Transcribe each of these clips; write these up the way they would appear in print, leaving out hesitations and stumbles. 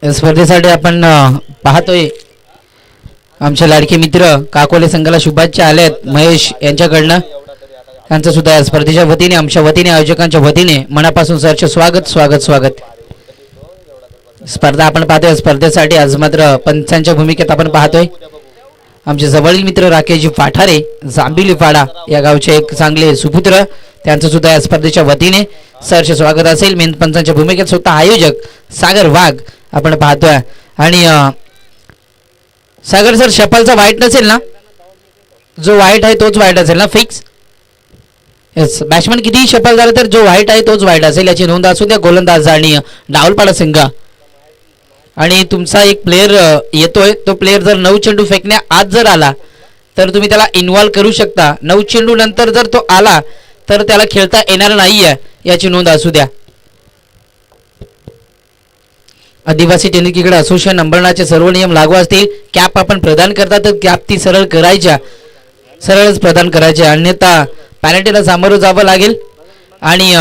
या स्पर्धेसाठी आपण पाहतोय आमचे लाडके मित्र काकोले संघाला शुभेच्छा आल्यात महेश यांच्याकडनं. त्यांचं सुद्धा या स्पर्धेच्या वतीने आमच्या वतीने आयोजकांच्या वतीने मनापासून सरचे स्वागत स्वागत स्वागत. स्पर्धा आपण पाहतोय. स्पर्धेसाठी आज मात्र पंचांच्या भूमिकेत आपण पाहतोय आमचे जवळील मित्र राकेशजी फाठारे जांबिली फाडा या गावचे एक चांगले सुपुत्र. त्यांचं सुद्धा या स्पर्धेच्या वतीने सरचे स्वागत असेल. मेन पंचांच्या भूमिकेत स्वतः आयोजक सागर वाघ आपण पाहतोय. आणि सागर सर शफलचा वाईट नसेल ना? जो वाईट आहे तोच वाईट असेल ना? फिक्स. येस. बॅट्समन कितीही शफल झालं तर जो वाईट आहे तोच वाईट असेल याची नोंद असू द्या. गोलंदाज आणि डावलपाडा संघ. आणि तुमचा एक प्लेयर येतोय. तो प्लेयर जर 9 चेंडू फेकण्या आत जर आला तर तुम्ही त्याला इन्व्हॉल्व करू शकता. 9 चेंडू नंतर जर तो आला तर त्याला खेळता येणार नाहीये याची नोंद असू द्या. आदिवासी टेनिकीकडे असोसिएशन अंबरनाथचे सर्व नियम लागू असतील. कॅप आपण प्रदान करता तर कॅप ती सरळ करायच्या, सरळच प्रदान करायच्या, अन्यथा पॅनल्टीला सामोरं जावं लागेल. आणि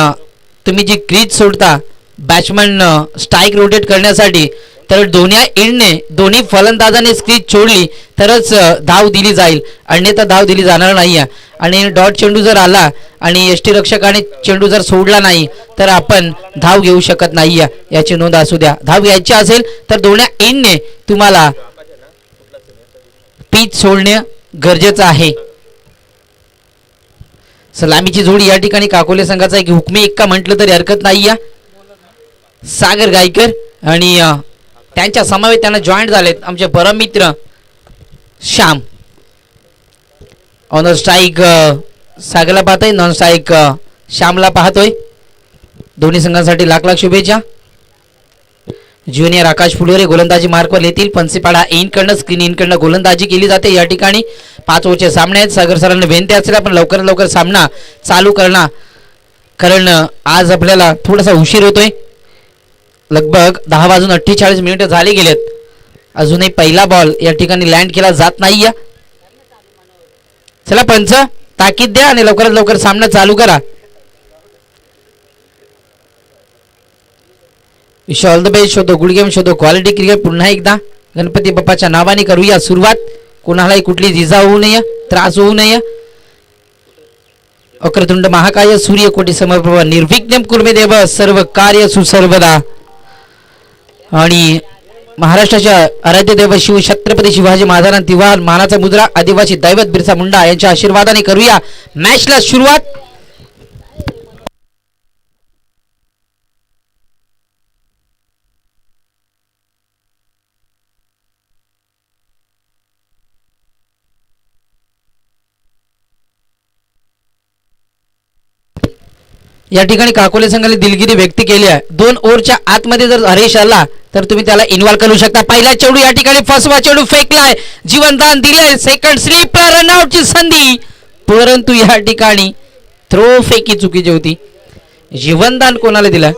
तुम्ही जी क्रीज सोडता बॅट्समन स्ट्राईक रोटेट करण्यासाठी तर दोन्ही फलंदाजाने क्रीज सोडली तरच धाव दिली जाईल, अन्यथा धाव दिली जाणार नाही. आणि डॉट चेंडू जर आला आणि यष्टीरक्षकाने चेंडू जर सोडला नाही तर आपण धाव घेऊ शकत नाही याची नोंद असू द्या. धाव घ्यायची असेल तर दोन्ही एंडने तुम्हाला पिच सोडणे गरजेचं आहे. सलामीची जोडी या ठिकाणी काकोले संघाचा एक हुकमी एक्का म्हटलं तरी हरकत नाही. सागर गायकर आणि त्यांच्या समवेत त्यांना जॉईंट झालेत आमचे परम मित्र श्याम. ऑन स्ट्राईक सागरला पाहतोय, नॉन स्ट्राईक श्यामला पाहतोय. दोन्ही संघांसाठी लाख लाख शुभेच्छा. ज्युनियर आकाश फुलोरे गोलंदाजी मार्कवर येतील. पंसीपाडा इनकडनं स्क्रीन इनकडनं गोलंदाजी केली जाते. या ठिकाणी 5 ओव्हरचे सामने आहेत. सागर सरांना विनंती असेल आपण लवकरात लवकर सामना चालू करणार, कारण आज आपल्याला थोडासा उशीर होतोय. लगभग 10 वाजून 48 मिनिटं झाली गेलेत. अजूनही पहिला बॉल या ठिकाणी लँड केला जात नाही. चला पंच ताकीद द्या आणि लवकरात लवकर सामना चालू करा. Wish all the best. शोधो गुड गेम, शोधो क्वालिटी क्रिकेट. पुन्हा एकदा गणपती बाप्पाच्या नावाने करूया सुरुवात. कोणालाही कुठली इजा होऊ नये, त्रास होऊ नये. वक्रतुंड महाकाय सूर्यकोटी समप्रभ निर्विघ्नं कुर्मे देव सर्व कार्य सुसर्वदा. आणि महाराष्ट्राच्या आराध्य देव शिव छत्रपती शिवाजी महाराजांना तिवार मानाचा मुद्रा आदिवासी दैवत बिरसा मुंडा यांच्या आशीर्वादाने करूया मॅचला सुरुवात. या ठिकाणी काकोले संघाने दिलगिरी व्यक्त केली आहे. 2 ओव्हरच्या आतमध्ये जर हरेश आला तर तुम्ही त्याला इन्व्हॉल्व करू शकता. पहिला चेंडू या ठिकाणी फसवा चेंडू फेकलाय, जीवनदान दिले. सेकंड स्लीपर रनआउटची संधी, परंतु या ठिकाणी थ्रो फेकी चुकीची होती. जीवनदान कोणाला दिलं?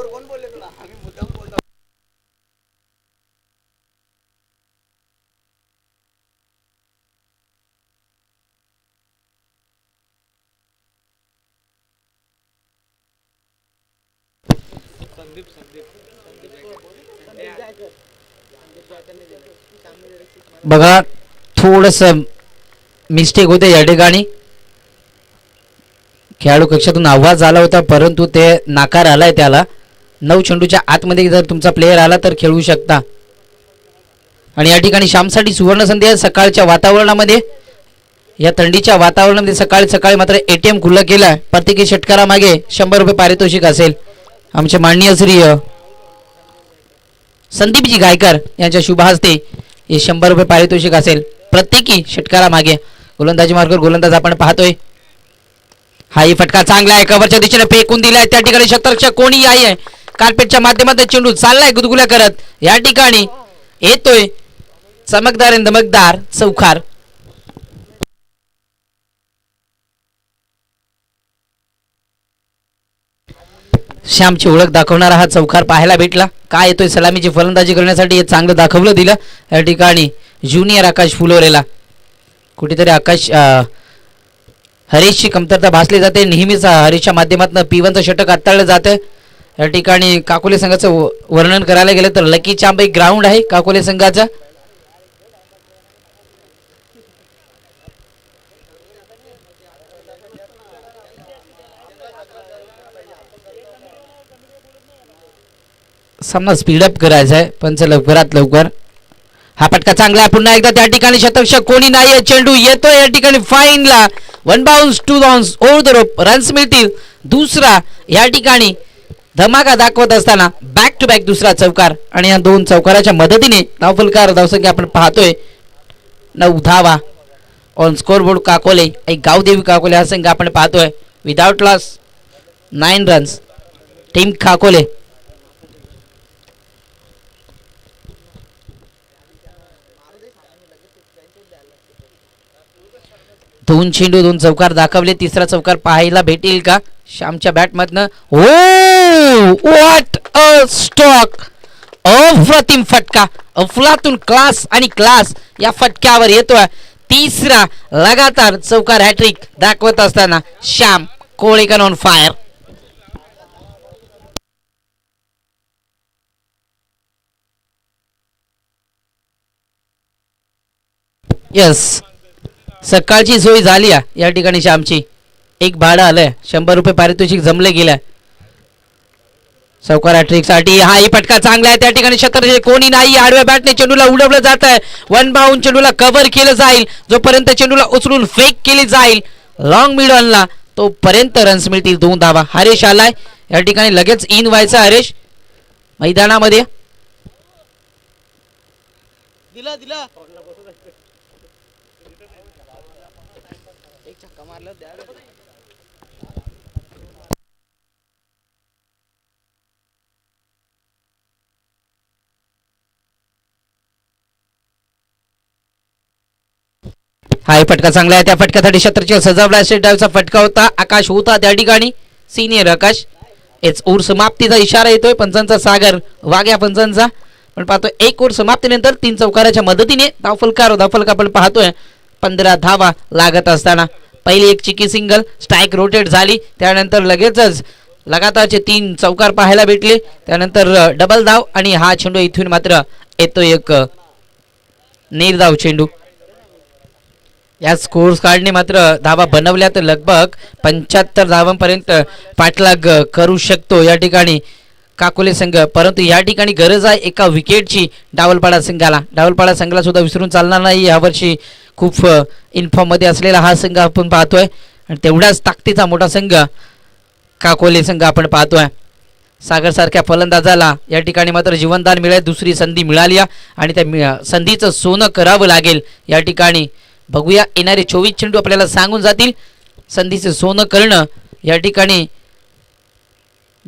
बघा थोडस मिस्टेक होते या ठिकाणी. खेळाडू कक्षातून आवाज आला होता परंतु ते नाकार आलाय त्याला. 9 चेंडूच्या आतमध्ये जर तुमचा प्लेयर आला तर खेळू शकता. आणि या ठिकाणी श्यामसाठी सुवर्ण संधी आहे. सकाळच्या वातावरणामध्ये, या थंडीच्या वातावरणामध्ये सकाळी सकाळी मात्र ATM खुल्लं केलं. प्रत्येकी षटकारामागे 100 रुपये पारितोषिक असेल. आमचे माननीय श्री संदीपजी गायकर यांच्या शुभ हस्ते हे 100 रुपये पारितोषिक असेल प्रत्येकी षटकारामागे. गोलंदाजी मार्गावर गोलंदाज आपण पाहतोय. हाही फटका चांगला आहे, कव्हरच्या दिशेने फेकून दिलाय. त्या ठिकाणी शतरक्षक कोणी आहे, कार्पेटच्या माध्यमातून चेंडू चाललाय गुदगुल्या करत. या ठिकाणी येतोय चमकदार आणि धमकदार चौकार. श्यामची ओळख दाखवणारा हा चौकार पाहायला भेटला. काय येतोय सलामीची फलंदाजी करण्यासाठी हे चांगलं दाखवलं दिलं. या ठिकाणी ज्युनियर आकाश फुलोरेला कुठेतरी आकाश हरीशची कमतरता भासली जाते. नेहमीच हरीशच्या माध्यमातून P1चं षटक हाताळलं जातं. या ठिकाणी काकोले संघाचं वर्णन करायला गेलं तर लकी चांब एक ग्राउंड आहे काकोले संघाचा. सामना स्पीडअप करायचा आहे पण लवकरात लवकर. हा फटका चांगला आहे पुन्हा एकदा त्या ठिकाणी शतकशक कोणी नाही. चेंडू येतोय या ठिकाणी फाईनला. 1 bounce 2 bounce over the rope. Runs मिळतील. दुसरा या ठिकाणी धमाका दाखवत असताना बॅक टू बॅक दुसरा चौकार आणि या दोन चौकाराच्या मदतीने धावफलकार धावसंख्या आपण पाहतोय 9 धावा ऑन स्कोरबोर्ड. काकोले एक गावदेवी काकोले हा संघ आपण पाहतोय विदाउट लॉस 9 रन्स. टीम काकोले. दोन चेंडू 2 चौकार दाखवले. तिसरा चौकार पाहायला भेटेल का श्यामच्या बॅटमधनं. ओ व्हॉट अ स्टॉक. अप्रतिम फटका. अफलातून क्लास आणि क्लास या फटक्यावर येतोय. तिसरा लगातार चौकार हॅट्रिक दाखवत असताना Shyam Kolekar on fire. Yes सकाळची सोय झाली या ठिकाणी श्यामची. एक भाडं आलंय. 100 रुपये पारितोषिक जमले गेलं चौकार हॅट्रिक साठी. हा ही फटका चांगला आहे त्या ठिकाणी. शतरंज कोणी नाही. आडव्या बॅटने चेंडूला उडवलं जात आहे. 1 बाउंड चेंडूला कव्हर केलं जाईल. जोपर्यंत चेंडूला उचलून फेक केली जाईल लॉंग मिडलला तोपर्यंत रन्स मिळतील. 2 धावा. हरेश आलाय या ठिकाणी. लगेच इन व्हायचा हरेश मैदानामध्ये. दिला दिला एक छक्का मारला द्या. हा फटका चांगला आहे. त्या फटक्यासाठी शतरची सजावला स्टेट डायव्हचा फटका होता. आकाश होता त्या ठिकाणी. सिनियर आकाश. एच ओव्हर समाप्तीचा इशारा येतोय पंचांचा. सागर वाघ्या पंचांचा. पण पाहतोय 1 ओव्हर समाप्तीनंतर 3 चौकाराच्या मदतीने धावफलक आपण पाहतोय 15 धावा लागत असताना. पहिली एक चिकी सिंगल स्ट्राईक रोटेट झाली. त्यानंतर लगेचच लगातारचे 3 चौकार पाहायला भेटले. त्यानंतर डबल धाव आणि हा चेंडू इथून मात्र येतो एक निर्धाव चेंडू. या स्कोर्स कार्डने मात्र धावा बनवल्या तर लगभग 75 धावांपर्यंत पाठलाग करू शकतो या ठिकाणी काकोले संघ. परंतु या ठिकाणी गरज आहे एका विकेटची डावलपाडा संघाला. डावलपाडा संघाला सुद्धा विसरून चालणार नाही. यावर्षी खूप इन्फॉर्म मध्ये असलेला हा संघ आपण पाहतोय आणि तेवढाच ताकदीचा मोठा संघ काकोले संघ आपण पाहतोय. सागर सारख्या फलंदाजाला या ठिकाणी मात्र जीवनदान मिळेल. दुसरी संधी मिळाली आणि त्या संधीचं सोनं करावं लागेल या ठिकाणी. बघूया येणारे 24 चेंडू आपल्याला सांगून जातील. संधीचे सोनं करणं या ठिकाणी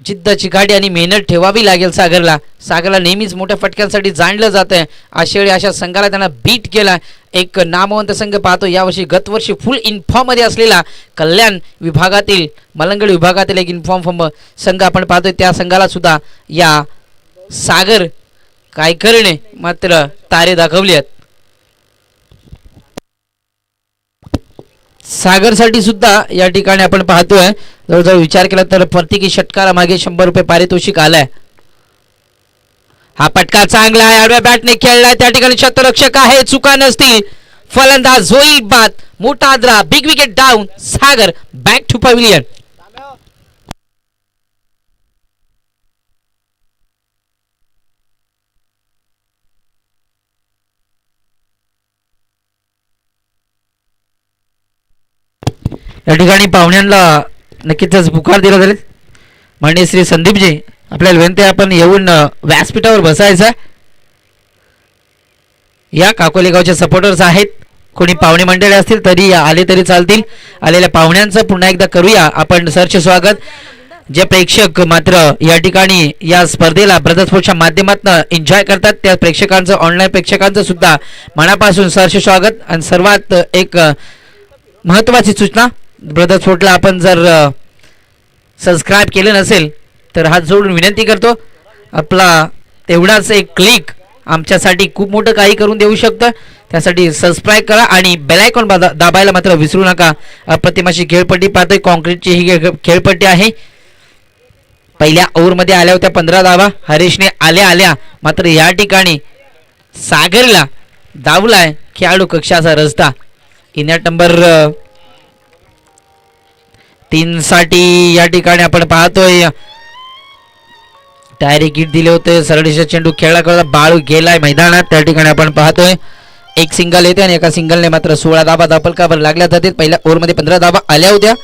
जिद्दची गाडी आणि मेहनत ठेवावी लागेल सागरला. सागरला नेहमीच मोठ्या फटक्यांसाठी जाणलं जात आहे. आशेळी अशा संघाला त्यांना बीट केला. एक नामवंत संघ पाहतो यावर्षी. गतवर्षी फुल इन्फॉर्म मध्ये असलेला कल्याण विभागातील मलंगड विभागातील एक इन्फॉर्म संघ आपण पाहतोय. त्या संघाला सुद्धा या सागर काय करणे मात्र तारे दाखवली आहेत. सागरसाठी सुद्धा या ठिकाणी आपण पाहतोय जवळजवळ विचार केला तर प्रत्येकी षटकारामागे 100 रुपये पारितोषिक आलाय. हा पटका चांगला आहे. आडव्या बॅटने खेळलाय त्या ठिकाणी. शतरक्षक आहे. चुका नसतील. फलंदाज होईल बाद. मोठा आद्रा. Big wicket down. Sagar back to pavilion. या ठिकाणी पाहुण्यांना नक्कीच पुकार दिला जाईल. म्हणजे श्री संदीपजी आपल्याला विनंती आपण येऊन व्यासपीठावर बसायचं. या काकोले गावचे सपोर्टर्स आहेत. कोणी पाहुणे मंडळी असतील तरी आले तरी चालतील. आलेल्या पाहुण्यांचं पुन्हा एकदा करूया आपण सरचे स्वागत. जे प्रेक्षक मात्र या ठिकाणी या स्पर्धेला ब्रदर स्पोर्ट्सच्या माध्यमातून एन्जॉय करतात त्या प्रेक्षकांचं ऑनलाईन प्रेक्षकांचं सुद्धा मनापासून सरचे स्वागत. आणि सर्वात एक महत्त्वाची सूचना ब्रदर स्पोर्ट्सला आपण जर सबस्क्राईब केलं नसेल तर हात जोडून विनंती करतो. आपला तेवढाच एक क्लिक आमच्यासाठी खूप मोठं काही करून देऊ शकतं. त्यासाठी सबस्क्राईब करा आणि बेल आयकॉन दाबायला मात्र विसरू नका. अप्रतिम अशी खेळपट्टी पाहतोय. कॉन्क्रीटची ही खेळपट्टी आहे. पहिल्या ओव्हरमध्ये आल्या होत्या 15 धावा. हरीशने आल्या मात्र या ठिकाणी सागरला धावलाय खेळाडू कक्षाचा रस्ता. इनिंग नंबर 3 साठी या ठिकाणी आपण पाहतोय डायरेक्ट हिट दिले होते. सरळ चेंडू खेळला करता बाळू गेलाय मैदानात. त्या ठिकाणी आपण पाहतोय एक सिंगल येते आणि एका सिंगलने मात्र 16 धावा धापलकावर लागल्या जातात. पहिल्या ओव्हरमध्ये 15 धावा आल्या होत्या.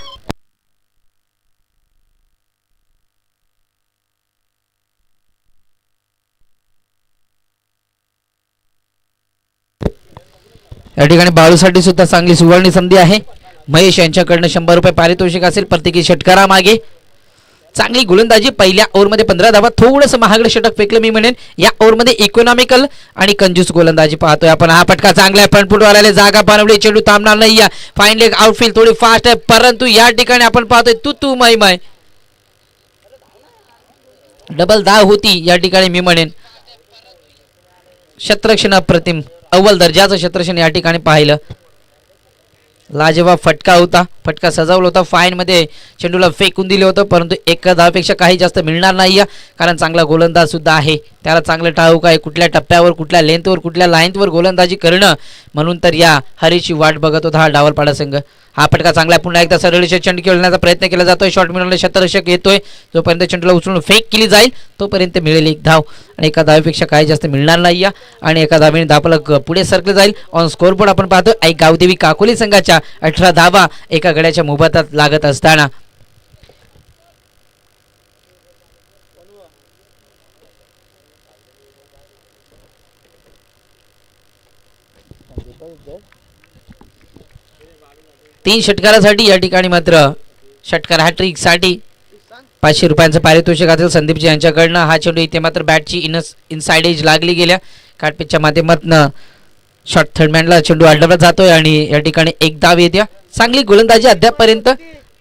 या ठिकाणी बाळूसाठी सुद्धा चांगली सुवर्ण संधी आहे. महेश यांच्याकडनं 100 रुपये पारितोषिक असेल प्रत्येकी षटकारा मागे. चांगली गोलंदाजी. पहिल्या ओव्हरमध्ये 15 धावा. थोडंसं महागडं षटक फेकलं मी म्हणेन. या ओव्हरमध्ये इकॉनॉमिकल आणि कंजूस गोलंदाजी पाहतोय आपण. हा फटका चांगला आहे पण फुटबॉलवाले जागा बनवली. चेंडू थांबणार नाही. फाईन लेग आउटफील्ड थोडी फास्ट आहे परंतु या ठिकाणी आपण पाहतोय तू मय डबल धाव होती या ठिकाणी मी म्हणेन. क्षेत्ररक्षण अप्रतिम अव्वल दर्जाचं क्षेत्ररक्षण या ठिकाणी पाहिलं. लाजवाब फटका होता. फटका सजावला होता. फाईन मध्ये चेंडूला फेकून दिले होतं परंतु एका धावापेक्षा काही जास्त मिळणार नाही कारण चांगला गोलंदाज सुद्धा आहे. त्याला चांगलं ठाऊक आहे कुठल्या टप्प्यावर कुठल्या लेंथवर कुठल्या लाईनवर गोलंदाजी करणं. म्हणून तर या हरीची वाट बघत होता हा डावलपाडा संघ. हा फटका चांगला. पुन्हा एकदा सरळ चेंडू खेळण्याचा प्रयत्न केला जातोय. शॉर्ट मिळवले क्षेत्ररक्षक येतोय. जोपर्यंत चेंडूला उचलून फेक केली जाईल तोपर्यंत मिळेल एक धाव आणि एका धावेपेक्षा काही जास्त मिळणार नाही आणि एका धावेने धापलक पुढे सरकले जाईल. ऑन स्कोरबोर्ड आपण पाहतो आई गावदेवी काकोली संघाच्या 18 धावा एका गड्याच्या मोबदल्यात लागत असताना तीन षटकारासाठी या ठिकाणी मात्र षटकार हॅट्रिक साठी 500 रुपयांचं पारितोषिक असेल संदीपजी यांच्याकडनं. हा चेंडू इथे मात्र बॅटची इनसाइड एज लागली गेल्या. काटपिचच्या माध्यमातून शॉर्ट थर्डमॅनला चेंडू अडवला जातोय आणि या ठिकाणी एक धाव येत्या. चांगली गोलंदाजी अद्यापपर्यंत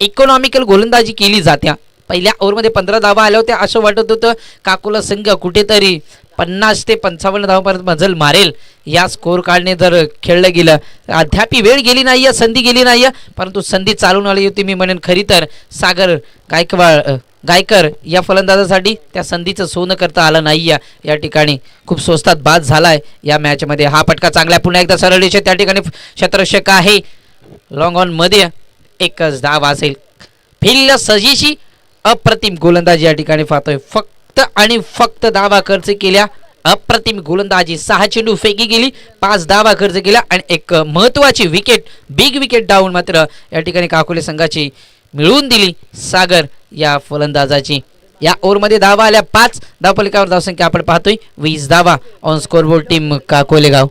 इकॉनॉमिकल गोलंदाजी केली जात्या. पहिल्या ओव्हरमध्ये 15 धावा आल्या होत्या. असं वाटत होतं काकोला संघ कुठेतरी 50 ते 55 धावापर्यंत मजल मारेल. या स्कोर कार्डने जर खेळलं गेलं अद्याप वेळ गेली नाही संधी गेली नाही परंतु संधी चालून आली होती मी म्हणेन. खरी तर सागर गायकर या फलंदाजासाठी त्या संधीचं सोनं करता आलं नाही. या ठिकाणी खूप स्वस्तात बाद झालाय या मॅचमध्ये. हा फटका चांगला. पुन्हा एकदा सरळ त्या ठिकाणी क्षेत्ररक्षक आहे. लॉंग ऑन मध्ये एकच धाव असेल. फिल्ड सजीशी अप्रतिम गोलंदाजी या ठिकाणी पाहतोय. फक्त आणि फक्त धावा खर्च केल्या. अप्रतिम गोलंदाजी. 6 चेंडू फेकी गेली. 5 धावा खर्च केल्या आणि एक महत्वाची विकेट बिग विकेट डाऊन मात्र या ठिकाणी काकोले संघाची मिळवून दिली सागर या फलंदाजाची. या ओव्हरमध्ये धावा आल्या 5. धावफलकावर धावसंख्या आपण पाहतोय 20 धावा. On scoreboard team Kakolegaon.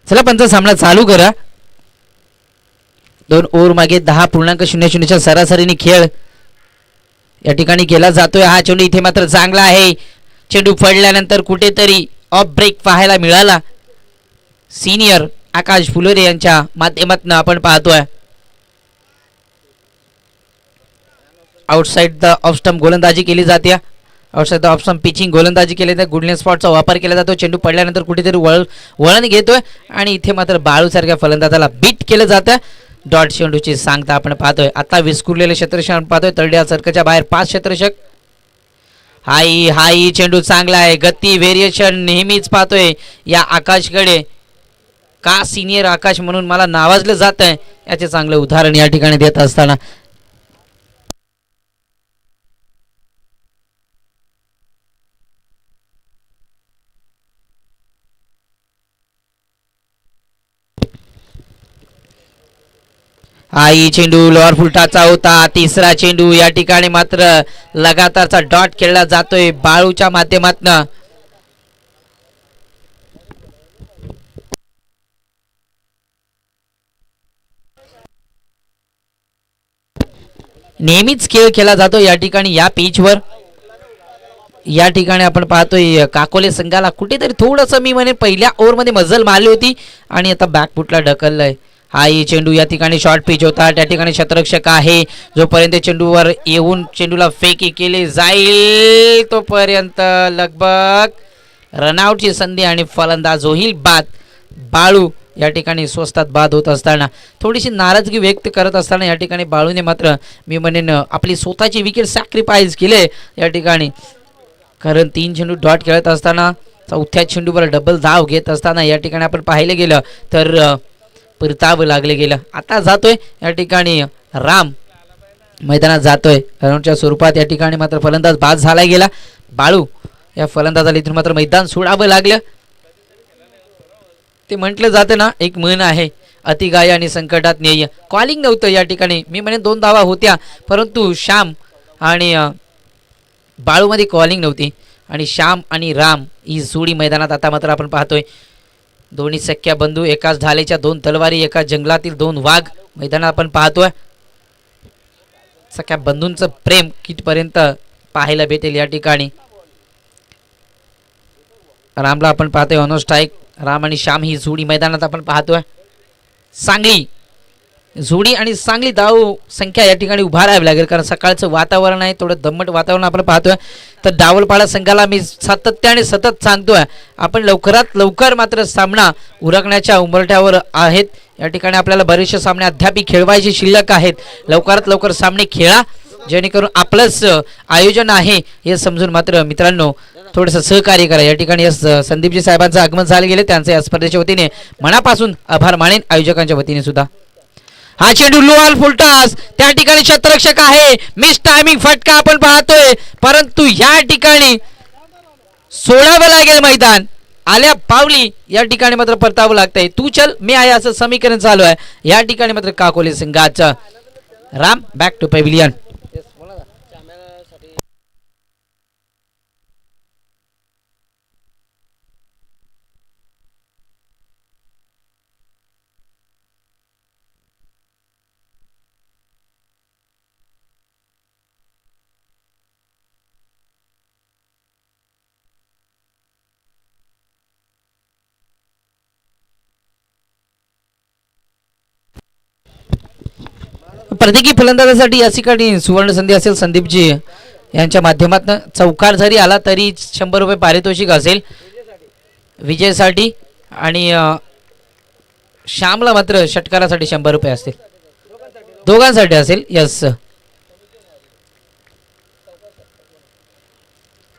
चला पंच सामना चालू करा. 2 ओव्हर मागे 10.00 सरासरीने खेळ या ठिकाणी केला जातोय. हा चेंडू इथे मात्र चांगला आहे. चेंडू पडल्यानंतर कुठेतरी ऑफ ब्रेक पाहायला मिळाला. सिनियर आकाश फुलोरे यांच्या माध्यमातून आपण पाहतोय. आउटसाइड द ऑफ स्टंप गोलंदाजी केली जाते. Outside the off stump pitching गोलंदाजी केली जाते. गुडनेस स्पॉटचा वापर केला जातो. चेंडू पडल्यानंतर कुठेतरी वळण घेतोय आणि इथे मात्र बाळू सारख्या फलंदाजाला बीट केलं जातं. डॉट चेंडूची सांगता आपण पाहतोय. आता विस्कुरलेले क्षेत्ररक्षण आपण पाहतोय. तळड्या सर्कलच्या बाहेर 5 क्षेत्ररक्षक. हाई चेंडू चांगला आहे. गती व्हेरिएशन नेहमीच पाहतोय या आकाशकडे. का सिनियर आकाश म्हणून मला नावाजलं जात आहे याचे चांगलं उदाहरण या ठिकाणी देत असताना आई चेंडू लोअर फुलटाचा होता. तिसरा चेंडू या ठिकाणी मात्र लगातारचा डॉट खेळला जातोय बाळूच्या माध्यमातून. नेहमीच खेळ खेळला जातो या ठिकाणी या पिचवर. या ठिकाणी आपण पाहतोय काकोले संघाला कुठेतरी थोडंसं मी म्हणे पहिल्या ओव्हरमध्ये मजल मारली होती आणि आता बॅकफुटला ढकललंय. हाही चेंडू या ठिकाणी शॉर्ट पिच होता. त्या ठिकाणी क्षेत्ररक्षक आहे जोपर्यंत चेंडूवर येऊन चेंडूला फेकी केली जाईल तोपर्यंत लगभग रनआउटची संधी आणि फलंदाज होईल बाद. बाळू या ठिकाणी स्वस्तात बाद होत असताना थोडीशी नाराजगी व्यक्त करत असताना या ठिकाणी बाळूने मात्र मी म्हणेन आपली स्वतःची विकेट सॅक्रिफाईस केले या ठिकाणी. कारण 3 चेंडू डॉट खेळत असताना चौथ्या चेंडूवर डबल धाव घेत असताना या ठिकाणी आपण पाहिलं गेलं तर परतावं लागले गेलं. आता जातोय या ठिकाणी राम मैदानात जातोय रनआउटच्या स्वरूपात. या ठिकाणी मात्र फलंदाज बाद झाला गेला. बाळू या फलंदाजाला इथून मात्र मैदान सोडावं लागलं. ते म्हटलं जातं ना एक म्हण आहे अतिगाय आणि संकटात न्याय. कॉलिंग नव्हतं या ठिकाणी मी म्हणे 2 धावा होत्या परंतु श्याम आणि बाळूमध्ये कॉलिंग नव्हती आणि श्याम आणि राम ही जोडी मैदानात आता मात्र आपण पाहतोय. दोन्ही सख्या बंधू एकाच ढालेच्या 2 तलवारी एका जंगलातील 2 वाघ मैदानात आपण पाहतोय. सख्या बंधूंचं प्रेम कितपर्यंत पाहायला भेटेल या ठिकाणी. रामला आपण पाहतोय ऑन स्ट्राईक. राम आणि श्याम ही जोडी मैदानात आपण पाहतोय. सांगली जोडी आणि चांगली धाव संख्या या ठिकाणी उभारावी लागेल कारण सकाळचं वातावरण आहे थोडं दम्मट वातावरण आपण पाहतोय. तर डावलपाडा संघाला मी सातत्याने सतत सांगतोय आपण लवकरात लवकर मात्र सामना उरकण्याच्या उंबरठ्यावर आहेत. या ठिकाणी आपल्याला बरेचसे सामने अद्याप खेळवायचे शिल्लक आहेत. लवकरात लवकर सामने खेळा जेणेकरून आपलंच आयोजन आहे हे समजून मात्र मित्रांनो थोडंसं सहकार्य करा. या ठिकाणी संदीपजी साहेबांचं आगमन झाले गेले त्यांचे या स्पर्धेच्या वतीने मनापासून आभार मानेन आयोजकांच्या वतीने सुद्धा. हा चेंडू लोअर फुलटॉस त्या ठिकाणी क्षेत्ररक्षक आहे. मिस टायमिंग फटका आपण पाहतोय परंतु या ठिकाणी सोडावं लागेल मैदान. आल्या पावली या ठिकाणी मात्र परतावं लागतंय. तू चल मी आहे असं समीकरण चालू आहे या ठिकाणी मात्र काकोले संघाचं. Ram back to pavilion. प्रत्येकी फलंदाजासाठी या ठिकाणी सुवर्ण संधी असेल. संदीपजी यांच्या माध्यमातून चौकार जरी आला तरी 100 रुपये पारितोषिक असेल विजयासाठी आणि श्यामला मात्र षटकारासाठी 100 रुपये असतील दोघांसाठी असेल. यस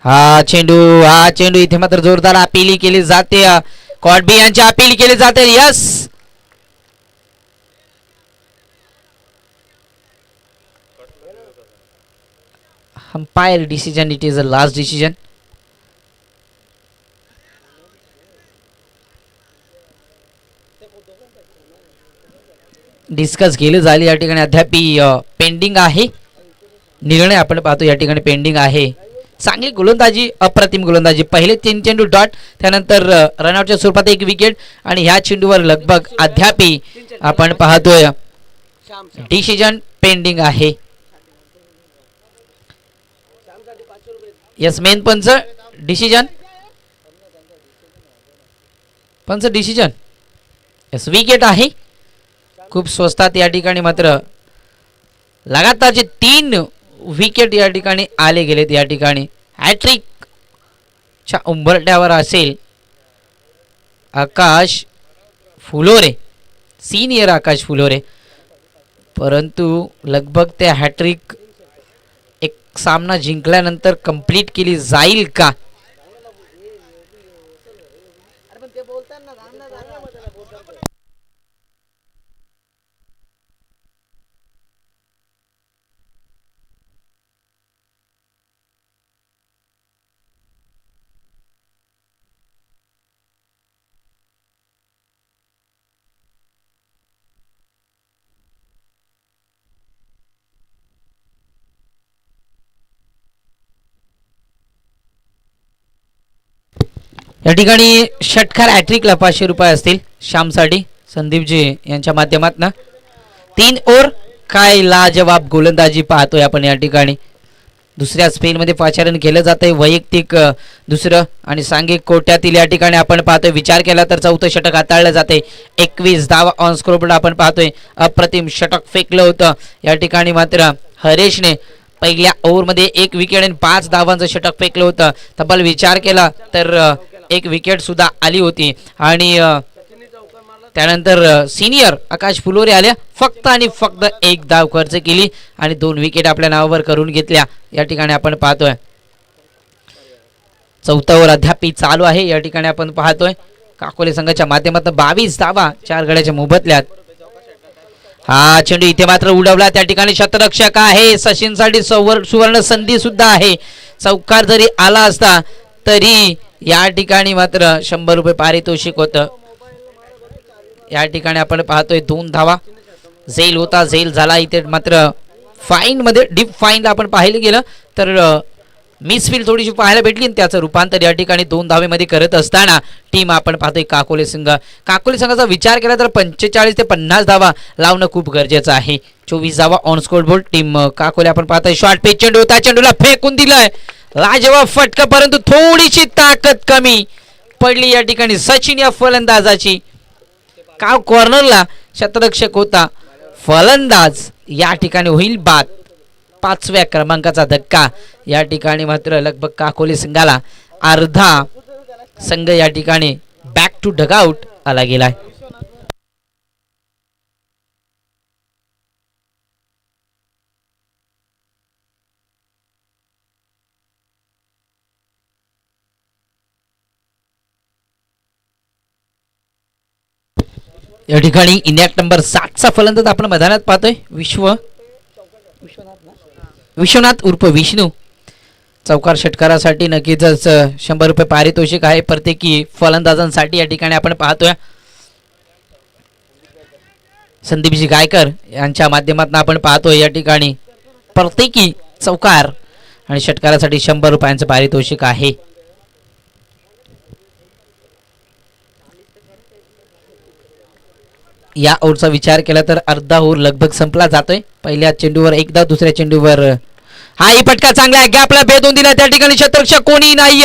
हा चेंडू इथे मात्र जोरदार अपील केली जाते. कॉडबी यांची अपील केली जाते. Yes umpire decision, it is a last decision. Discuss केले झाले या ठिकाणी अद्याप पेंडिंग आहे निर्णय आपण पाहतो या ठिकाणी पेंडिंग आहे. चांगली गोलंदाजी अप्रतिम गोलंदाजी. पहिले 3 चेंडू डॉट त्यानंतर रनआउटच्या स्वरूपात 1 विकेट आणि ह्या चेंडूवर लगभग अद्याप आपण पाहतोय डिसिजन पेंडिंग आहे. यस मेन पंच डिसिजन यस विकेट आहे. खूप स्वस्तात या ठिकाणी मात्र लगातारचे 3 विकेट या ठिकाणी आले गेलेत. या ठिकाणी हॅट्रिक च्या उंबरठ्यावर असेल आकाश फुलोरे सिनियर आकाश फुलोरे परंतु लगभग ते हॅट्रिक एक सामना जिंकल्यानंतर कंप्लीट केली जाईल का. या ठिकाणी षटकार हॅट्रिकला 500 रुपये असतील श्यामसाठी संदीपजी यांच्या माध्यमातून. 3 ओव्हर काय लाजवाब गोलंदाजी पाहतोय आपण या ठिकाणी. दुसऱ्या स्पेलमध्ये पाचारण केलं जातंय वैयक्तिक दुसरं आणि सांघिक कोट्यातील या ठिकाणी आपण पाहतोय. विचार केला तर चौथं षटक हाताळलं जाते. 21 धावा ऑन स्कोरबोर्ड आपण पाहतोय. अप्रतिम षटक फेकलं होतं या ठिकाणी. मात्र हरेशने पहिल्या ओव्हरमध्ये 1 विकेट आणि 5 धावांचं षटक फेकलं होतं. तब्बल विचार केला तर 1 विकेट सुद्धा आली होती आणि त्यानंतर सिनियर आकाश फुलोरे आल्या. फक्त आणि फक्त 1 धाव खर्च केली आणि 2 विकेट आपल्या नावावर करून घेतल्या या ठिकाणी आपण पाहतोय. चौथा ओव्हर अद्यापही चालू आहे या ठिकाणी आपण पाहतोय. काकोले संघाच्या माध्यमातून 22 धावा 4 गड्याच्या मोबदल्यात. हा चेंडू इथे मात्र उडवला. त्या ठिकाणी शतरक्षक आहे सचिनसाठी सुवर्ण संधी सुद्धा आहे. चौकार जरी आला असता तरी या ठिकाणी मात्र 100 रुपये पारितोषिक होतं. या ठिकाणी आपण पाहतोय 2 धावा झेल होता. झेल झाला इथे मात्र फाईन मध्ये डीप फाईनला आपण पाहिलं गेलं तर मिसफील थोडीशी पाहायला भेटली आणि त्याचं रूपांतर या ठिकाणी 2 धावेमध्ये करत असताना टीम आपण पाहतोय काकोले संघ. काकोले संघाचा विचार केला तर 45 ते 50 धावा लावणं खूप गरजेचं आहे. 24 धावा ऑन स्कोर बोर्ड टीम काकोले आपण पाहतोय. शॉर्ट पिच चेंडू होता. चेंडूला फेकून दिलाय. लाजवाब फटका परंतु थोडीशी ताकद कमी पडली या ठिकाणी सचिन या फलंदाजाची. काव कॉर्नरला शतरक्षक होता. फलंदाज या ठिकाणी होईल बाद. 5व्या क्रमांकाचा धक्का या ठिकाणी मात्र लगभग काकोले संघाला अर्धा संघ या ठिकाणी बॅक टू डगआउट आला गेलाय. या ठिकाणी इंडिया नंबर 7चा फलंदाज आपण मैदानात पाहतोय. विश्वनाथ उर्फ विष्णू. चौकार षटकारासाठी नक्कीच 100 रुपये पारितोषिक आहे प्रत्येकी फलंदाजांसाठी या ठिकाणी आपण पाहतोय. संदीपजी गायकर यांच्या माध्यमातून आपण पाहतोय या ठिकाणी प्रत्येकी चौकार आणि षटकारासाठी 100 रुपयांचं पारितोषिक आहे. या ओव्हरचा विचार केला तर अर्धा ओव्हर लगभग संपला जातोय. पहिल्या चेंडूवर एकदा दुसऱ्या चेंडूवर हा ही फटका चांगला आहे. गॅपला भेदून दिला. त्या ठिकाणी शतरक्षक कोणी नाही.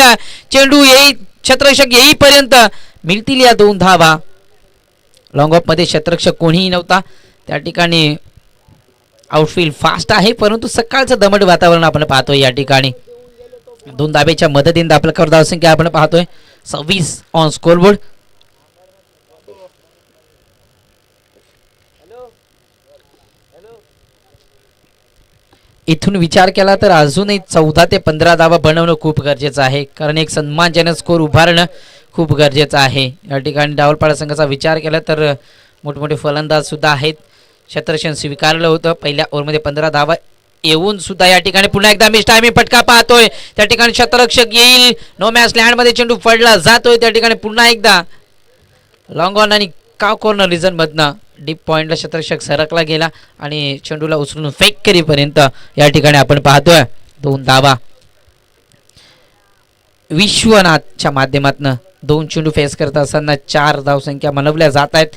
चेंडू शतरक्षक येईपर्यंत मिळतील या 2 धावा. लॉंग ऑफ मध्ये शतरक्षक कोणीही नव्हता. त्या ठिकाणी आउटफील्ड फास्ट आहे परंतु सकाळचं दमट वातावरण आपण पाहतोय या ठिकाणी. 2 धाब्याच्या मदतीने आपल्याकडे धावसंख्या आपण पाहतोय 26 ऑन स्कोरबोर्ड. इथून विचार केला तर अजूनही 14 ते 15 धावा बनवणं खूप गरजेचं आहे कारण एक सन्मानजनक स्कोर उभारणं खूप गरजेचं आहे. या ठिकाणी डावलपाडा संघाचा विचार केला तर मोठमोठे फलंदाज सुद्धा आहेत. शतरक्षण स्वीकारलं होतं. पहिल्या ओव्हरमध्ये 15 धावा येऊन सुद्धा या ठिकाणी पुन्हा एकदा मिस टायमिंग फटका पाहतोय. त्या ठिकाणी शतरक्षक येईल. नो मॅच लँड मध्ये चेंडू पडला जातोय. त्या ठिकाणी पुन्हा एकदा लॉंग ऑन आणि काव कॉर्नर रिझन मधनं डीप पॉइंटला शतरक्षक सरकला गेला आणि चेंडूला उचलून फेक करीपर्यंत या ठिकाणी आपण पाहतोय 2 धावा. विश्वनाथच्या माध्यमातून 2 चेंडू फेस करत असताना 4 धावसंख्या मनवल्या जात आहेत.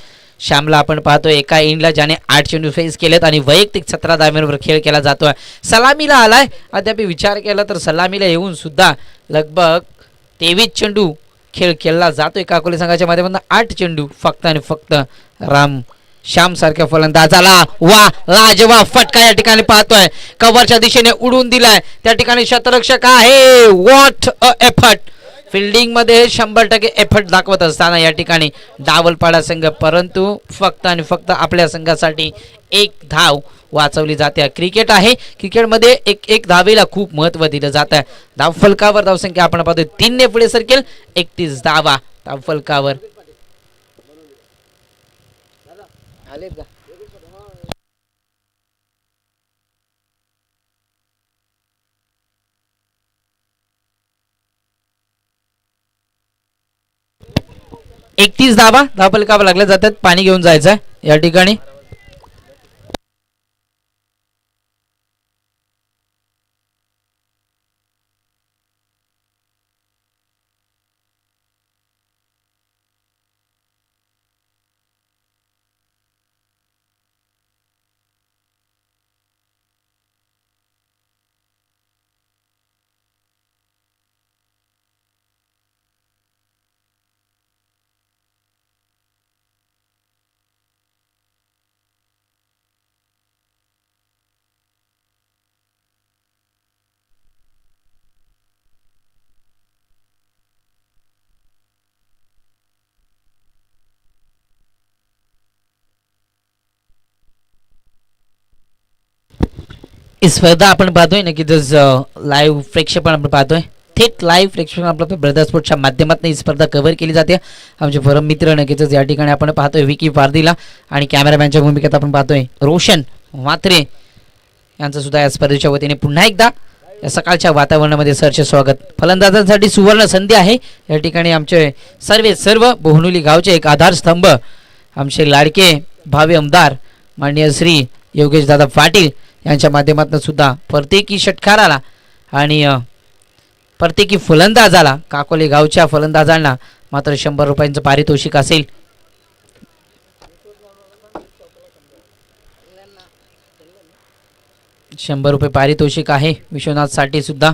श्यामला आपण पाहतोय एका इनिंगला ज्याने 8 चेंडू फेस केलेत आणि वैयक्तिक 17 धाव्यांवर खेळ केला जातोय. सलामीला आलाय. अद्याप विचार केला तर सलामीला येऊन सुद्धा लगभग 23 चेंडू खेळ खेळला जातोय काकोले संघाच्या माध्यमातून. 8 चेंडू फक्त आणि फक्त राम श्याम सारख्या फलंदाजाला वा लाजवाब फटका या ठिकाणी पाहतोय. कव्हरच्या दिशेने उडून दिलाय. त्या ठिकाणी शतरक्षक आहे. What a effort. फिल्डिंग मध्ये 100% एफर्ट दाखवत असताना या ठिकाणी डावलपाडा संघ परंतु फक्त आणि फक्त आपल्या संघासाठी 1 धाव वाचवली जाते. क्रिकेट आहे. क्रिकेटमध्ये एक धावेला खूप महत्त्व दिलं जात आहे. धावफलकावर धावसंख्या आपण पाहतोय 3 ने पुढे सरकेल. 31 धावा धावफलकावर. 31 धावा धावफलकावर लागल्या जातात. पाणी घेऊन जायचं या ठिकाणी. ही स्पर्धा आपण पाहतोय नक्कीच लाईव्ह प्रेक्षेपण आपण पाहतोय थेट लाईव्ह प्रेक्षेपण आपलं ब्रदर स्पोर्ट्सच्या माध्यमातून ही स्पर्धा कव्हर केली जाते. आमचे परम मित्र नक्कीच या ठिकाणी आपण पाहतोय विकी पारदीला आणि कॅमेरामॅनच्या भूमिकेत आपण पाहतोय रोशन म्हात्रे यांचं सुद्धा या स्पर्धेच्या वतीने पुन्हा एकदा या सकाळच्या वातावरणामध्ये सरचे स्वागत. फलंदाजांसाठी सुवर्ण संधी आहे. या ठिकाणी आमचे सर्व बोहनुली गावचे एक आधारस्तंभ आमचे लाडके भावी आमदार माननीय श्री योगेश दादा पाटील यांच्या माध्यमातून सुद्धा प्रत्येकी षटकाराला आणि प्रत्येकी फलंदाजाला काकोले गावच्या फलंदाजांना मात्र 100 रुपयांचं पारितोषिक असेल. ₹100 पारितोषिक आहे. विश्वनाथ साठी सुद्धा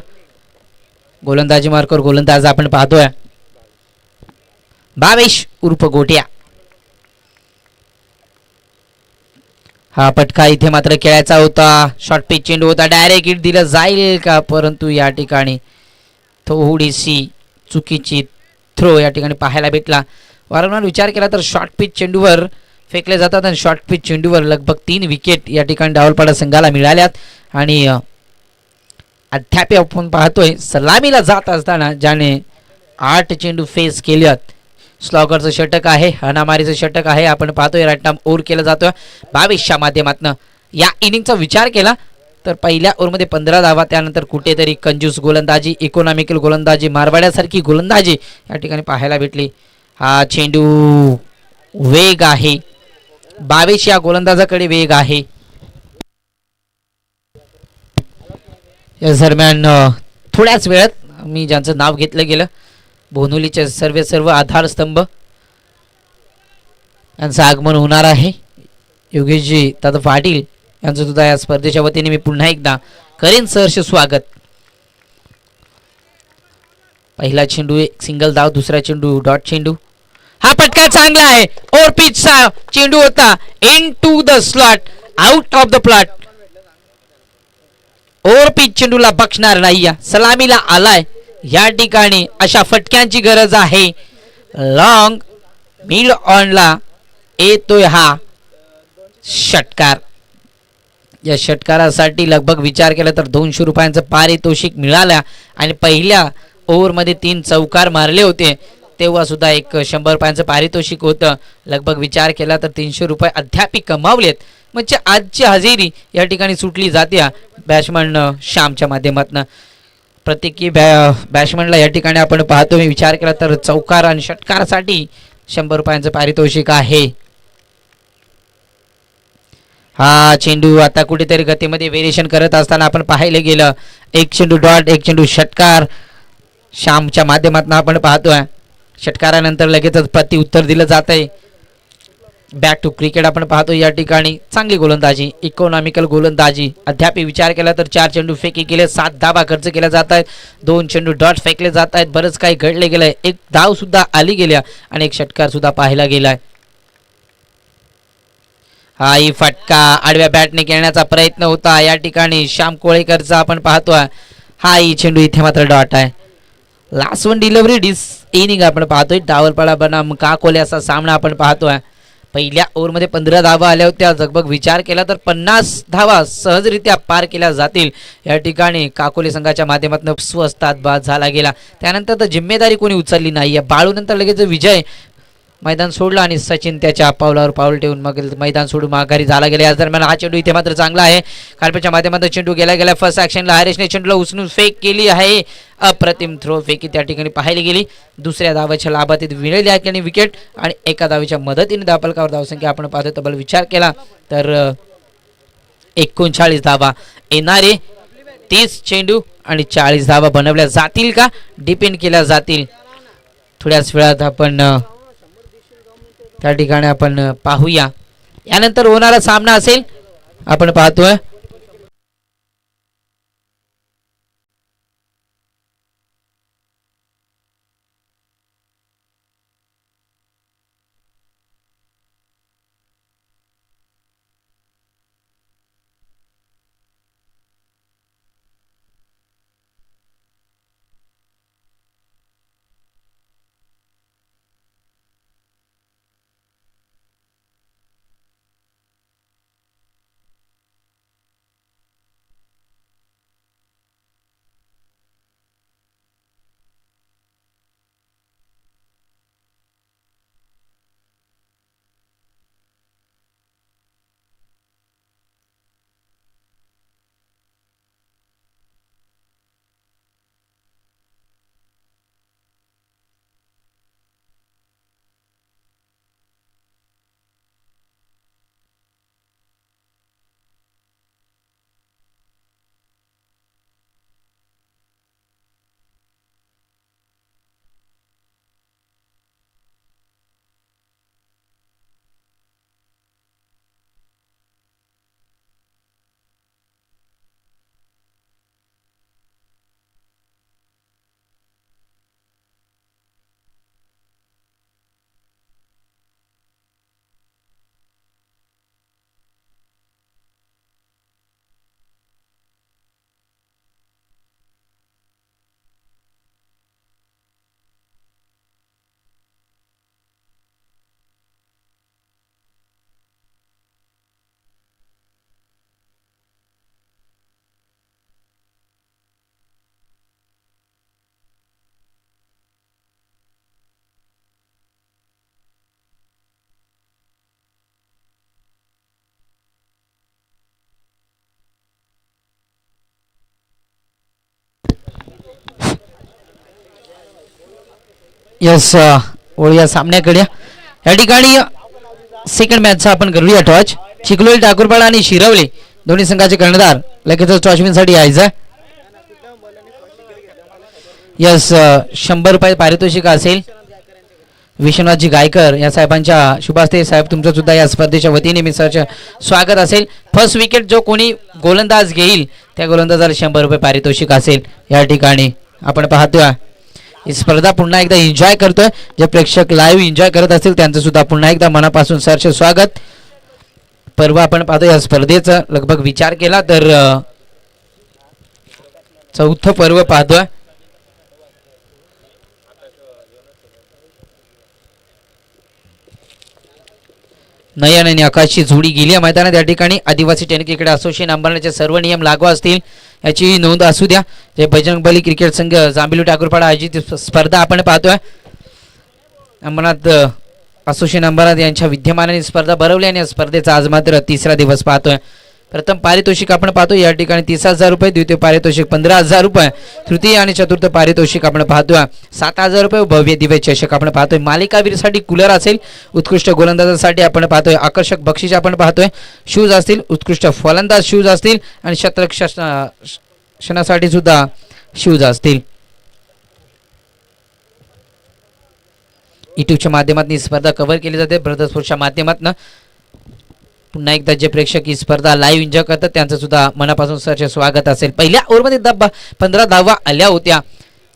गोलंदाजी मार्कर गोलंदाज आपण पाहतोय भावेश उर्फ गोट्या. हा पटका इथे मात्र खेळायचा होता. शॉर्ट पिच चेंडू होता. डायरेक्ट हिट दिलं जाईल का परंतु या ठिकाणी थोडीशी चुकीची थ्रो या ठिकाणी पाहायला भेटला. वारंवार विचार केला तर शॉर्ट पिच चेंडूवर फेकले जातात आणि शॉर्ट पिच चेंडूवर लगभग 3 विकेट या ठिकाणी डावलपाडा संघाला मिळाल्यात आणि अद्याप आपण पाहतोय सलामीला जात असताना ज्याने 8 चेंडू फेस केल्यात. स्लॉगरचं षटक आहे. हनामारीचं षटक आहे. आपण पाहतोय राईट ओव्हर केला जातोय 22च्या माध्यमातून. या इनिंगचा विचार केला तर पहिल्या ओव्हरमध्ये 15 धावा त्यानंतर कुठेतरी कंजूस गोलंदाजी इकॉनॉमिकल गोलंदाजी मारवाड्यासारखी गोलंदाजी या ठिकाणी पाहायला भेटली. हा चेंडू वेग आहे 22 या गोलंदाजाकडे वेग आहे. या दरम्यान थोड्याच वेळात मी ज्यांचं नाव घेतलं गेलं बोनुलीचे सर्व आधारस्तंभ यांचं आगमन होणार आहे. योगेशजी दादा पाटील यांचं सुद्धा या स्पर्धेच्या वतीने मी पुन्हा एकदा करेन सहर्ष स्वागत. पहिला चेंडू एक सिंगल धाव. दुसरा चेंडू डॉट चेंडू. हा पटका चांगला आहे. ओव्हर पिचचा चेंडू होता. Into the slot out of the plot. Over pitch चेंडूला बक्षणार नाही. सलामीला आलाय. या ठिकाणी अशा फटक्यांची गरज आहे. लॉंग मिड ऑनला येतोय हा षटकार. या षटकारासाठी लगभग विचार केला तर 200 रुपयांचं पारितोषिक मिळालं आणि पहिल्या ओव्हरमध्ये 3 चौकार मारले होते तेव्हा सुद्धा एक 100 रुपयांचं पारितोषिक होतं. लगभग विचार केला तर 300 रुपये अद्याप कमावलेत. म्हणजे आजची हजेरी या ठिकाणी सुटली जाते बॅट्समन श्यामच्या माध्यमातून. प्रत्येकी बॅट्समनला या ठिकाणी आपण पाहतो मी विचार केला तर चौकार आणि षटकारासाठी 100 रुपयांचं पारितोषिक आहे. हा चेंडू आता कुठेतरी गतीमध्ये व्हेरिएशन करत असताना आपण पाहिले गेलं. एक चेंडू डॉट एक चेंडू षटकार श्यामच्या माध्यमातून आपण पाहतोय. षटकारानंतर लगेचच प्रति उत्तर दिलं जात आहे. बॅक टू क्रिकेट आपण पाहतो या ठिकाणी चांगली गोलंदाजी इकॉनॉमिकल गोलंदाजी. अद्याप विचार केला तर 4 चेंडू फेकी केले 7 धावा खर्च केल्या जात आहेत. 2 चेंडू डॉट फेकले जात आहेत. बरंच काही घडले गेलंय. एक धाव सुद्धा आली गेल्या आणि एक षटकार सुद्धा पाहायला गेलाय. हा ही फटका आडव्या बॅटने खेळण्याचा प्रयत्न होता या ठिकाणी श्याम कोळेकरचा आपण पाहतोय. हा ही चेंडू इथे मात्र डॉट आहे. लास्ट वन डिलिव्हरी डिस इनिंग आपण पाहतोय. डावलपाडा बनाम काकोले असा सामना आपण पाहतोय. पहिल्या ओव्हरमध्ये 15 धावा आल्या होत्या. लगभग विचार केला तर 50 धावा सहजरित्या पार केल्या जातील. या ठिकाणी काकोले संघाच्या माध्यमातून स्वस्तात बाद झाला गेला. त्यानंतर तर जिम्मेदारी कोणी उचलली नाही. बाळूनंतर लगेच विजय मैदान सोडलं आणि सचिन त्याच्या पावलावर पाऊल ठेवून मग मैदान सोडून माघारी झाला गेला. या दरम्यान हा चेंडू इथे मात्र चांगला आहे. कार्पेटच्या माध्यमातून चेंडू गेला फर्स्ट ॲक्शनला हरेशने चेंडूला उचलून फेक केली आहे. अप्रतिम थ्रो फेकी त्या ठिकाणी पाहायला गेली. दुसऱ्या धावाच्या लाभातीत मिळाली आहे विकेट आणि एका धावेच्या मदतीने धावफलकावर धावसंख्या आपण पाहतो तब्बल विचार केला तर 39 धावा येणारे 30 चेंडू आणि 40 धावा बनवल्या जातील का डिपेंड केल्या जातील. थोड्याच वेळात आपण त्या ठिकाणी आपण पाहूया. यानंतर होणारा सामना असेल आपण पाहतोय यस वळूया सामन्याकडे. या ठिकाणी सेकंड मॅचचा आपण करूया टॉच. चिखलोली ठाकूरपाडा आणि शिरवली दोन्ही संघाचे कर्णधार लगेचच टॉचविनसाठी यायचं. यस 100 रुपये पारितोषिक असेल. विश्वनाथजी गायकर या साहेबांच्या शुभास्ते. साहेब तुमचं सुद्धा या स्पर्धेच्या वतीने मी सरचं स्वागत असेल. फर्स्ट विकेट जो कोणी गोलंदाज घेईल त्या गोलंदाजाला 100 रुपये पारितोषिक असेल. या ठिकाणी आपण पाहतोय ही स्पर्धा पुन्हा एकदा एन्जॉय करतोय. जे प्रेक्षक लाईव्ह एन्जॉय करत असतील त्यांचं सुद्धा पुन्हा एकदा मनापासून सरचे स्वागत. पर्व आपण पाहतो या स्पर्धेचा लगभग विचार केला तर चौथं पर्व पाहतोय. नयन आणि आकाशची जोडी गेली मैदानात. या ठिकाणी आदिवासी टेनिस क्रिकेट असोसिएशन अंबरनाथचे सर्व नियम लागू असतील याची नोंद असू द्या. जे बजरंगबली क्रिकेट संघ जांभिली ठाकूरपाडा आयोजित स्पर्धा आपण पाहतोय. अंबरनाथ असोसिएशन अंबरनाथ यांच्या विद्यमानाने स्पर्धा भरवली आणि या स्पर्धेचा आज मात्र तिसरा दिवस पाहतोय. प्रथम पारितोषिक आपण पाहतो या ठिकाणी 30,000 रुपये. द्वितीय पारितोषिक 15,000 रुपये. तृतीय आणि चतुर्थ पारितोषिक आपण पाहतोय 7,000 रुपये. भव्य दिव्य चषक आपण पाहतोय. मालिकावीरसाठी कूलर असेल. उत्कृष्ट गोलंदाजासाठी आपण पाहतोय आकर्षक बक्षीस आपण पाहतोय. शूज असतील. उत्कृष्ट फलंदाज शूज असतील आणि शतरक्षणासाठी सुद्धा शूज असतील. यूट्यूबच्या माध्यमातून ही स्पर्धा कव्हर केली जाते. ब्रदर्सपूरच्या माध्यमातून पुन्हा एकदा जे प्रेक्षक ही स्पर्धा लाईव्ह एन्जॉय करतात त्यांचं सुद्धा मनापासून सरचे स्वागत असेल. पहिल्या ओव्हरमध्ये 15 धावा आल्या होत्या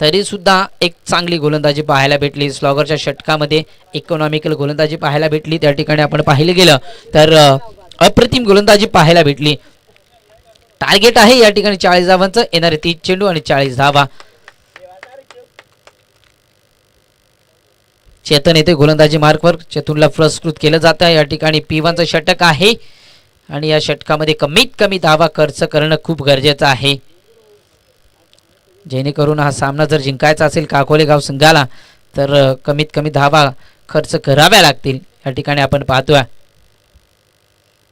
तरी सुद्धा एक चांगली गोलंदाजी पाहायला भेटली. स्लॉगरच्या षटकामध्ये इकॉनॉमिकल गोलंदाजी पाहायला भेटली. त्या ठिकाणी आपण पाहिलं गेलं तर अप्रतिम गोलंदाजी पाहायला भेटली. टार्गेट आहे या ठिकाणी 40 धावांचं. येणारे 30 चेंडू आणि 40 धावा. चेतन येथे गोलंदाजी मार्कवर. चेतनला पुरस्कृत केलं जातं. या ठिकाणी P1चं षटक आहे आणि या षटकामध्ये कमीत कमी धावा खर्च करणं खूप गरजेचं आहे जेणेकरून हा सामना जर जिंकायचा असेल काकोले गाव संघाला तर कमीत कमी धावा खर्च कराव्या लागतील. या ठिकाणी आपण पाहतोय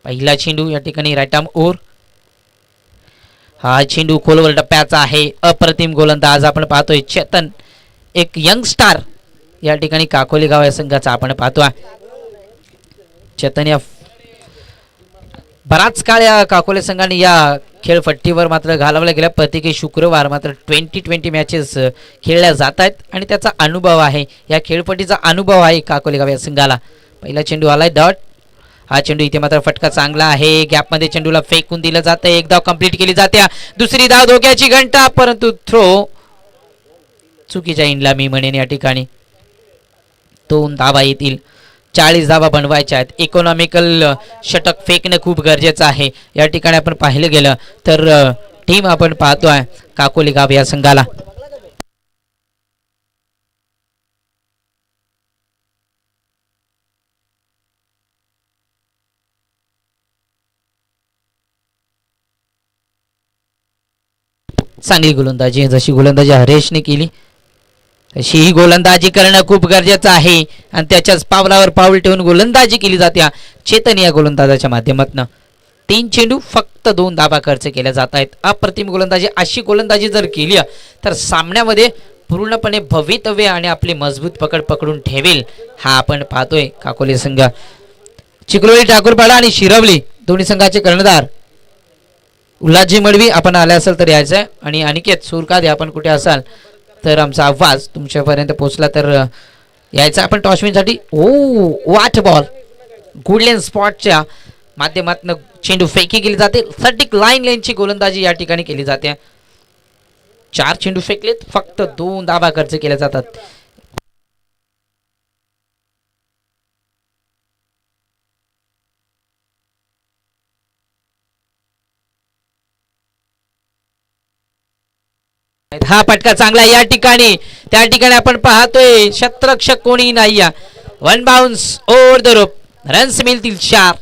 पहिला चेंडू या ठिकाणी राईट आर्म ओव्हर. हा चेंडू खोलवर टप्प्याचा आहे. अप्रतिम गोलंदाज आपण पाहतोय चेतन एक यंग स्टार या ठिकाणी काकोली गाव या संघाचा आपण पाहतोय. चेतन या बराच काळ या काकोले संघाने या खेळपट्टीवर मात्र घालवल्या गेल्या. प्रत्येकी शुक्रवार मात्र 20 मॅचेस खेळल्या जात आहेत आणि त्याचा अनुभव आहे. या खेळपट्टीचा अनुभव आहे काकोले गाव या संघाला. पहिला चेंडू आलाय डॉट. हा चेंडू इथे मात्र फटका चांगला आहे. गॅपमध्ये चेंडूला फेकून दिलं जातं. एक धाव कंप्लीट केली जाते. दुसरी धाव धोक्याची घंटा परंतु थ्रो चुकीच्या इंडला मी म्हणेन. या ठिकाणी 2 धावा येतील. 40 धावा बनवायच्या आहेत. इकॉनॉमिकल षटक फेकणं खूप गरजेचं आहे. या ठिकाणी आपण पाहिलं गेलं तर टीम आपण पाहतोय काकोली गाव या संघाला. चांगली गोलंदाजी जशी गोलंदाजी हरेशने केली तशी ही गोलंदाजी करणं खूप गरजेचं आहे आणि त्याच्याच पावलावर पाऊल ठेवून गोलंदाजी केली जाते चेतन या गोलंदाजाच्या माध्यमातून. 3 चेंडू फक्त 2 धावा खर्च केल्या जात आहेत. अप्रतिम गोलंदाजी. अशी गोलंदाजी जर केली तर सामन्यामध्ये पूर्णपणे भवितव्य आणि आपली मजबूत पकड पकडून ठेवेल हा आपण पाहतोय काकोली संघ. चिखलोली ठाकूरपाडा आणि शिरवली दोन्ही संघाचे कर्णधार उल्हासजी मडवी आपण आले असाल तर यायचं आहे. आणि अनिकेत सुरकादे आपण कुठे असाल तर आमचा आवाज तुमच्यापर्यंत पोहोचला तर यायचं आपण टॉसविनसाठी. वाट बॉल गुडलेन स्पॉटच्या माध्यमातून चेंडू फेकी केली जाते. सटिक लाईनची गोलंदाजी या ठिकाणी केली जाते. 4 चेंडू फेकलेत फक्त 2 धावा खर्च केल्या जातात. हा फटका चांगला या ठिकाणी. त्या ठिकाणी आपण पाहतोय शतरक्षक कोणी नाही. 1 bounce over the rope. Runs मिळतील 4.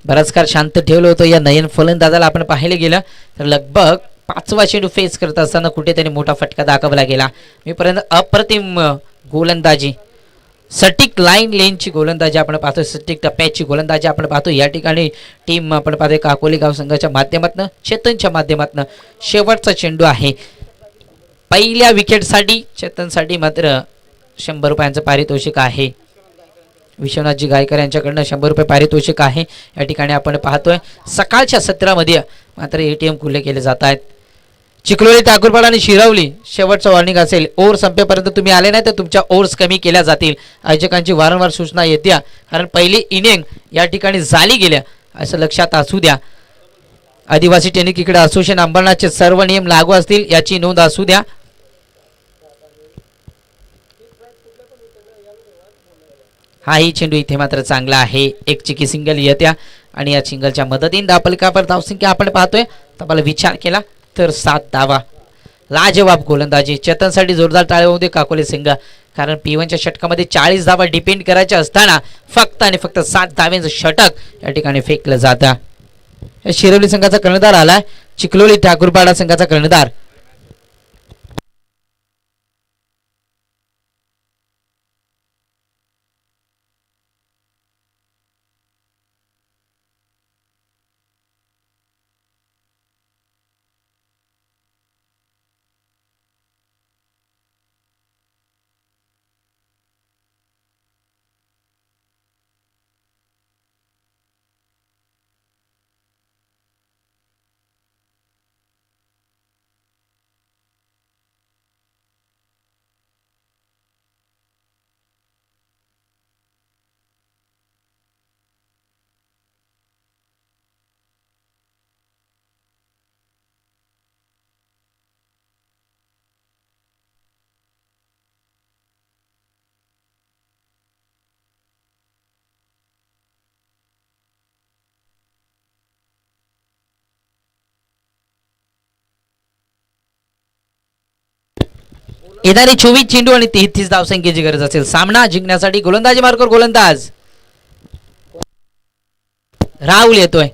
बराच काळ शांत ठेवलं होतं या नयन फलंदाजाला आपण पाहिलं गेलं तर लगभग 5वा चेंडू फेस करत असताना कुठे त्याने मोठा फटका दाखवला गेला. मी पर्यंत अप्रतिम गोलंदाजी सटीक लाईन लेनची गोलंदाजी आपण पाहतोय, सटीक टप्प्याची गोलंदाजी आपण पाहतोय. या ठिकाणी टीम आपण पाहतोय काकोली गाव संघाच्या माध्यमातून, चेतनच्या माध्यमातून शेवटचा चेंडू आहे. पहिल्या विकेटसाठी चेतनसाठी मात्र 100 रुपयांचं पारितोषिक आहे. विश्वनाथजी गायकर यांच्याकडनं 100 रुपये पारितोषिक आहे. या ठिकाणी आपण पाहतोय सकाळच्या सत्रामध्ये मात्र ATM खुले केले जात आहेत. चिखलोली, ठाकूरपाडा आणि शिरवली शेवटचं वॉर्निंग असेल. ओव्हर संपेपर्यंत तुम्ही आले नाही तर तुमच्या ओव्हर्स कमी केल्या जातील. आयोजकांची वारंवार सूचना येत्या, कारण पहिली इनिंग या ठिकाणी झाली गेल्या असं लक्षात असू द्या. आदिवासी टेनिस क्रिकेट असोसिएशन अंबरनाथचे सर्व नियम लागू असतील याची नोंद असू द्या. हाही चेंडू इथे मात्र चांगला आहे. एक चिकी सिंगल येत्या आणि या सिंगलच्या मदतीने धावफलकावर धावसंख्या आपण पाहतोय. तुम्हाला विचार केला तर 7 धावा. लाजवाब गोलंदाजी. चेतनसाठी जोरदार टाळे होऊ दे काकोली संघ, कारण P1च्या षटकामध्ये 40 धावा डिपेंड करायच्या असताना फक्त आणि फक्त 7 धाव्यांचं षटक या ठिकाणी फेकलं जातं. शिरवली संघाचा कर्णधार आलाय, चिखलोली ठाकूरपाडा संघाचा कर्णधार. येणारी 24 चेंडू आणि 33 धावसंख्येची गरज असेल सामना जिंकण्यासाठी. गोलंदाजी मार्कर गोलंदाज राहुल येतोय,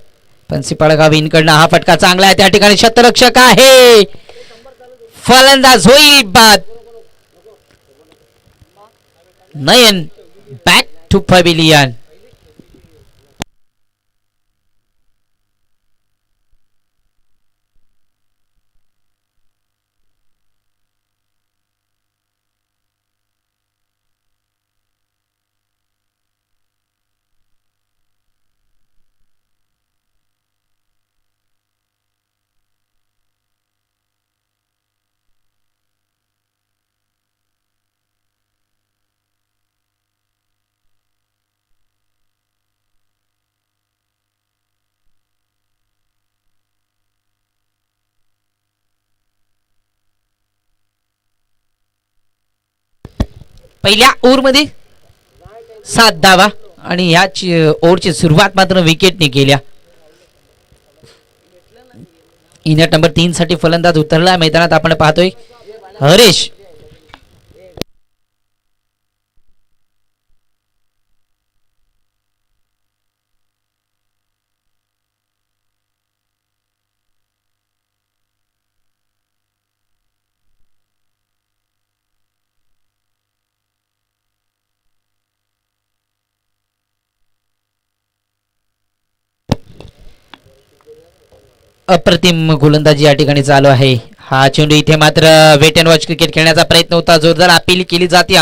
पण सिपाळगाव इनकडनं हा फटका चांगला आहे. त्या ठिकाणी शतरक्षक आहे, फलंदाज होईल बाद. नयन बॅक टू पॅव्हिलियन. पहिल्या ओव्हरमध्ये 7 धावा आणि या ओव्हरची सुरुवात मात्र विकेटने केल्या. इनिंग नंबर 3 साठी फलंदाज उतरला मैदानात. आपण पाहतोय हरेश. अप्रतिम गोलंदाजी या ठिकाणी चालू आहे. हा चेंडू इथे मात्र वेट अँड वॉच क्रिकेट खेळण्याचा प्रयत्न होता. जोरदार अपील केली जाते.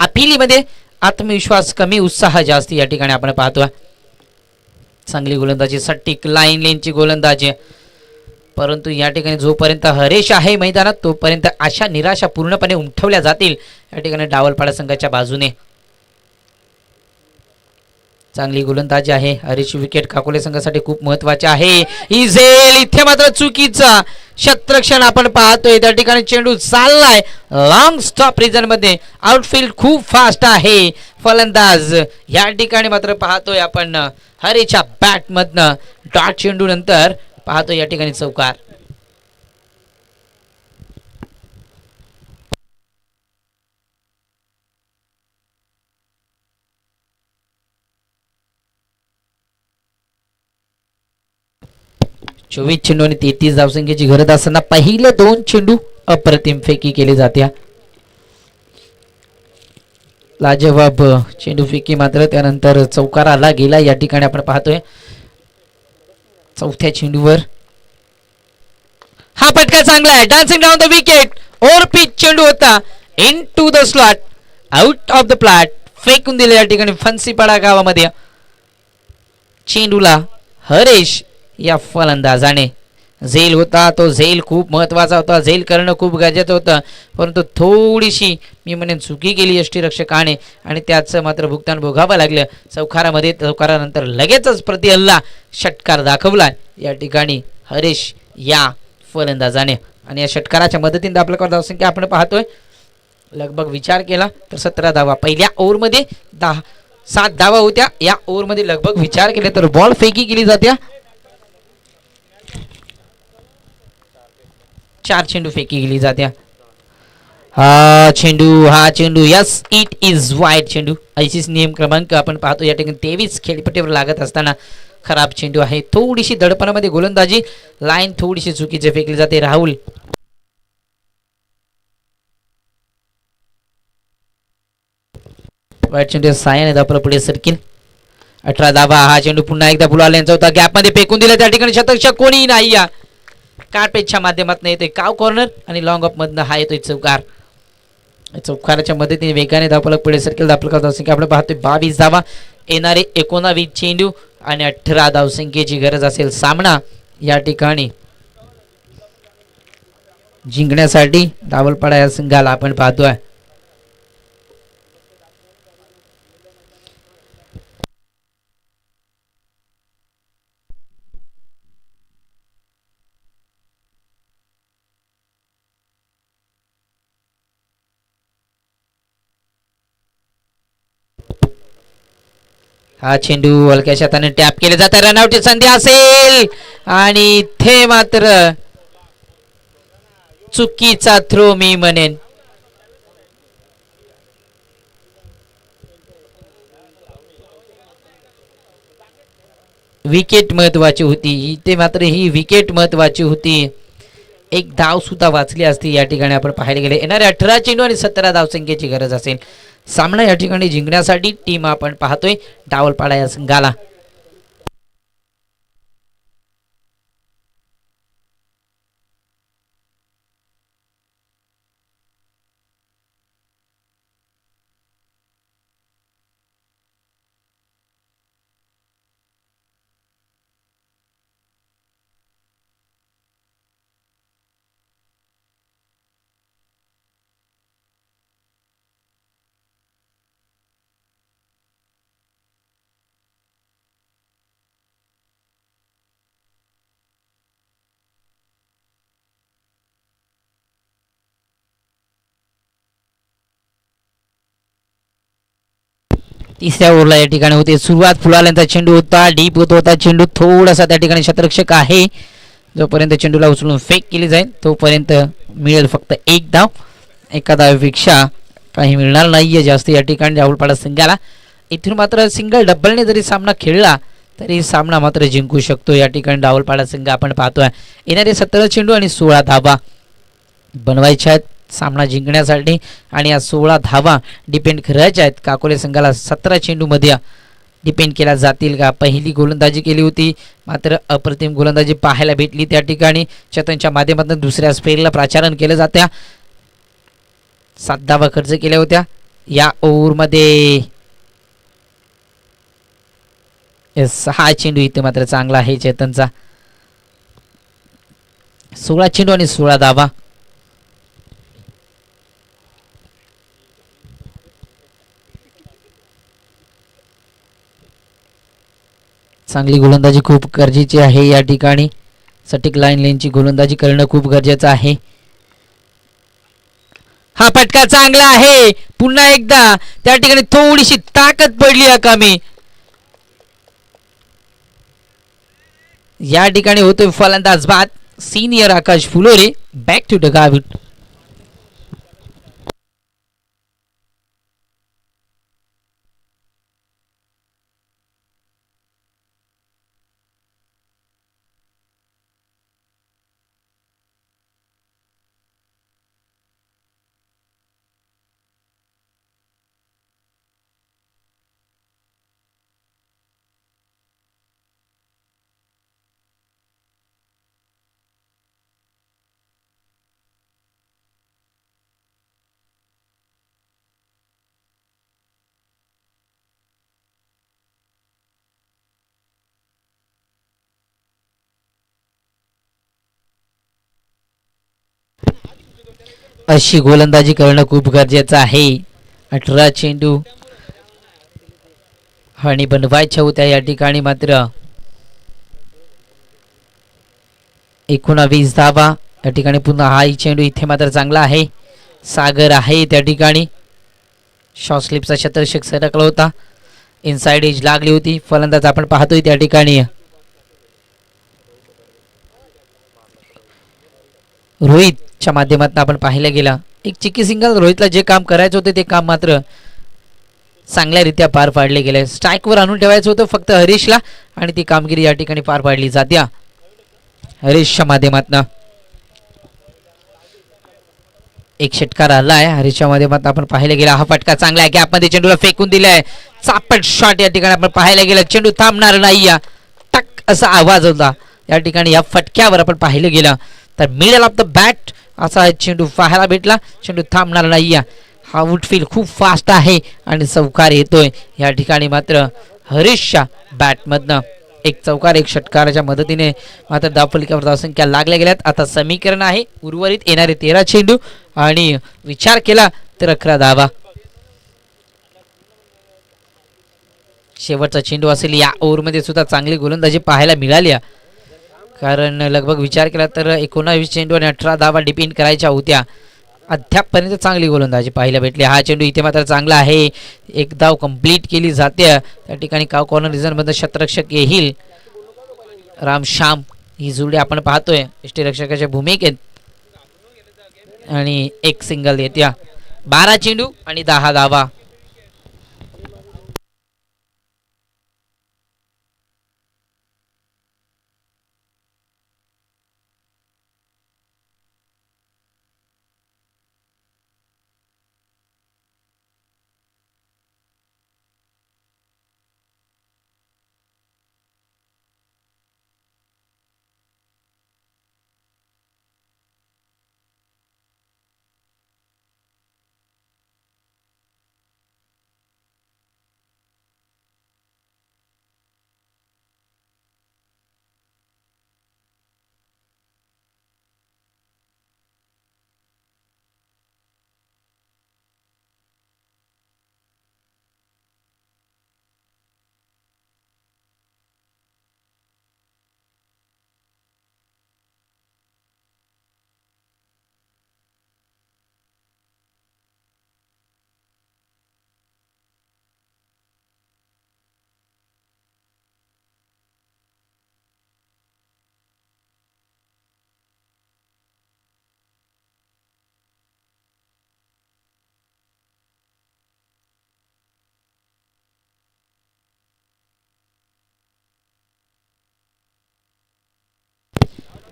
अपिलीमध्ये आत्मविश्वास कमी, उत्साह जास्त या ठिकाणी आपण पाहतो. चांगली गोलंदाजी, सटीक लाईन लेनची गोलंदाजी, परंतु या ठिकाणी जोपर्यंत हरेश आहे मैदानात तोपर्यंत आशा निराशा पूर्णपणे उमटवल्या जातील या ठिकाणी डावलपाडा संघाच्या बाजूने. चांगली गोलंदाजी आहे. हरीश विकेट काकोले संघासाठी खूप महत्वाचे आहे. इझेल इथे मात्र चुकीचा क्षेत्ररक्षण आपण पाहतोय. त्या ठिकाणी चेंडू चाललाय लॉंग स्टॉप रिजन मध्ये. आउटफील्ड खूप फास्ट आहे. फलंदाज या ठिकाणी मात्र पाहतोय आपण हरीच्या बॅट मधनं डॉट चेंडू नंतर पाहतोय या ठिकाणी चौकार. चोवीस चेंडू आणि 33 धावसंख्येची गरज असताना पहिले 2 चेंडू अप्रतिम फेकी केली जाते. लाजवाब चेंडू फेकी मात्र त्यानंतर चौकाराला गेला. या ठिकाणी आपण पाहतोय चौथ्या चेंडूवर हा फटका चांगला आहे. Dancing down the wicket. Over pitch चेंडू होता. Into the slot. Out of the plot. फेकून दिले या ठिकाणी फन्सीपाडा गावामध्ये. चेंडूला हरेश या फलंदाजाने झेल होता. तो झेल खूप महत्वाचा होता. झेल करणं खूप गरजेचं होतं. परंतु थोडीशी मी म्हणेन चुकी केली यष्टीरक्षकाने आणि त्याचं मात्र भुगतान भोगावं लागलं. चौकारामध्ये चौकारानंतर लगेचच प्रतिहल्ला षटकार दाखवला या ठिकाणी हरेश या फलंदाजाने. आणि या षटकाराच्या मदतीने आपल्याकडे धावसंख्या आपण पाहतोय लगभग विचार केला तर 17 धावा. पहिल्या ओव्हरमध्ये 7 धावा होत्या. या ओव्हरमध्ये लगभग विचार केले तर बॉल फेकी केली जात्या. 4 चेंडू फेकी केली जात्या. हा चेंडू यस इट इज वाईड चेंडू. ऐसीच नियम क्रमांक आपण पाहतो या ठिकाणी 23 खेळपट्टीवर लागत असताना खराब चेंडू आहे. थोडीशी दडपणामध्ये गोलंदाजी. लाईन थोडीशी चुकीचे फेकली जाते. राहुल वाईट चेंडू सायन आपला पुढे सर्किल. 18 धावा. हा चेंडू पुन्हा एकदा पुलाला यांचा होता. गॅपमध्ये फेकून दिला. त्या ठिकाणी शतक कोणी नाही. या कार्पेटच्या माध्यमातून येतोय काव कॉर्नर आणि लॉंग ऑफ मधनं हा येतोय चौकार. चौकाराच्या मदतीने वेगाने धावफलक पुढे सर्किल. धावफलक धावसंख्या आपण पाहतोय 22 धावा. येणारे 19 चेंडू आणि 18 धावसंख्येची गरज असेल. सामना या ठिकाणी जिंकण्यासाठी धावलपाडा या संघाला आपण पाहतोय. हा चेंडू हलक्याच्या हाताने टॅप केले जाते. रनआउटची संधी असेल आणि इथे मात्र चुकीचा थ्रो मी म्हणेन. विकेट महत्वाची होती. इथे मात्र ही विकेट महत्वाची होती. एक धाव सुद्धा वाचली असती या ठिकाणी आपण पाहायला गेले. येणारे 18 चेंडू आणि 17 धावसंख्येची गरज असेल. सामना या ठिकाणी जिंकण्यासाठी टीम आपण पाहतोय डावलपाडा या संघाला. तिसऱ्या ओव्हरला या ठिकाणी होते सुरुवात. फुलाल्यांचा चेंडू होता. डीप होता चेंडू. थोडासा त्या ठिकाणी शतरक्षक आहे. जोपर्यंत चेंडूला उचलून फेक केली जाईल तोपर्यंत मिळेल फक्त एक धाव. एका धावेपेक्षा काही मिळणार नाहीये जास्त या ठिकाणी डावलपाडा संघाला. इथून मात्र सिंगल डबलने जरी सामना खेळला तरी सामना मात्र जिंकू शकतो या ठिकाणी डावलपाडा संघ आपण पाहतोय. येणारे 17 चेंडू आणि 16 धावा बनवायच्या आहेत सामना जिंकण्यासाठी. आणि या 16 धावा डिपेंड करायच्या आहेत. काकोले संघाला 17 चेंडूमध्ये डिपेंड केल्या जातील का. पहिली गोलंदाजी केली होती मात्र अप्रतिम गोलंदाजी पाहायला भेटली त्या ठिकाणी. चेतनच्या माध्यमातून दुसऱ्या स्पेलला प्राचारण केलं जात्या. 7 धावा खर्च केल्या होत्या या ओव्हरमध्ये. 6 चेंडू इथे मात्र चांगला आहे चेतनचा. 16 चेंडू आणि 16 धावा. चांगली गोलंदाजी खूप गरजेची आहे या ठिकाणी. सटीक लाईनची गोलंदाजी करणं खूप गरजेचं आहे. हा फटका चांगला आहे. पुन्हा एकदा त्या ठिकाणी थोडीशी ताकद पडली कामी. या ठिकाणी होतोय फलंदाज बाद. Senior Akash Phulore back to the गाविट. अशी गोलंदाजी करणं खूप गरजेचं आहे. 18 चेंडू आणि बनवायच्या होत्या या ठिकाणी मात्र 19 धावा या ठिकाणी. पुन्हा हा चेंडू इथे मात्र चांगला आहे. सागर आहे त्या ठिकाणी. शॉर्ट स्लिपचा शतरक्षक सरकला होता. इनसाइड एज लागली होती. फलंदाज आपण पाहतोय त्या ठिकाणी रोहितच्या माध्यमातून आपण पाहिलं गेला एक चिक्की सिंगल. रोहितला जे काम करायचं होतं ते काम मात्र चांगल्यारीत्या पार पाडले गेले. स्ट्राईकवर आणून ठेवायचं होतं फक्त हरीशला आणि ती कामगिरी या ठिकाणी पार पाडली जाते हरीशच्या माध्यमातून. एक षटकार आला आहे हरीशच्या माध्यमातून आपण पाहायला गेला. हा फटका चांगला आहे. गॅपमध्ये चेंडूला फेकून दिलाय. चापट शॉट या ठिकाणी आपण पाहायला गेला. चेंडू थांबणार नाही. टक असा आवाज होता या ठिकाणी. या फटक्यावर आपण पाहिलं गेलं तर मिडल ऑफ द बॅट असा चेंडू पाहायला भेटला. चेंडू थांबणार नाही. हा आउटफील्ड खूप फास्ट आहे आणि चौकार येतोय या ठिकाणी मात्र हरीशच्या बॅटमधनं. एक चौकार एक षटकाराच्या मदतीने मात्र धावफलकावर धावसंख्या लागल्या गेल्यात. आता समीकरण आहे उर्वरित येणारे 13 चेंडू आणि विचार केला तर 11 धावा. शेवटचा चेंडू असेल. या ओव्हरमध्ये सुद्धा चांगली गोलंदाजी पाहायला मिळाली कारण लगभग विचार केला तर 19 चेंडू आणि 18 धावा डिपेंड करायच्या होत्या. अद्यापपर्यंत चांगली गोलंदाजी पाहायला भेटली. हा चेंडू इथे मात्र चांगला आहे. एक धाव कंप्लीट केली जाते त्या ठिकाणी. काव कॉर्नर रिझनमध्ये शतरक्षक येईल राम श्याम ही जोडी आपण पाहतोय यष्टीरक्षकाच्या भूमिकेत आणि एक सिंगल येत्या. 12 चेंडू आणि 10 धावा.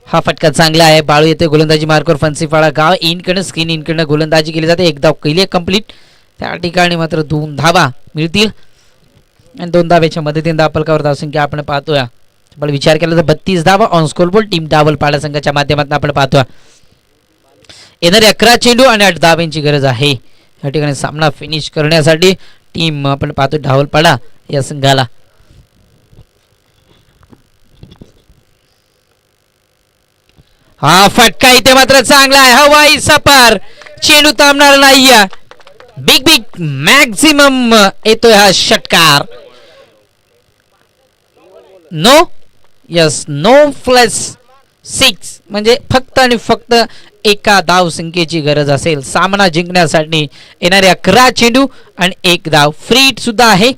हा फटका चांगला आहे. बाळू येते गोलंदाजी मार्कवर फन्सीफाळा गाव इनकडनं स्क्रीन इनकडनं गोलंदाजी केली जाते. एक धाव केली कंप्लीट त्या ठिकाणी मात्र 2 धावा मिळतील आणि 2 धावेच्या मदतीने धावफलकावर धावसंख्या आपण पाहतोय. पण विचार केला तर 32 धावा ऑन स्कोर बोल टीम डाबल पाडा संघाच्या माध्यमातून आपण पाहतोय. येणारे 11 चेंडू आणि 8 धावांची गरज आहे या ठिकाणी सामना फिनिश करण्यासाठी. टीम आपण पाहतो डाबल पाडा या संघाला. हा फटका इथे मात्र चांगला आहे. हवाई सपार चेंडू थांबणार नाही. बिग बिग मॅक्झिमम येतोय हा षटकार. नो यस नो प्लस 6 म्हणजे फक्त आणि फक्त एका धाव संख्येची गरज असेल सामना जिंकण्यासाठी. येणारे 11 चेंडू आणि 1 धाव. फ्री हिट सुद्धा आहे.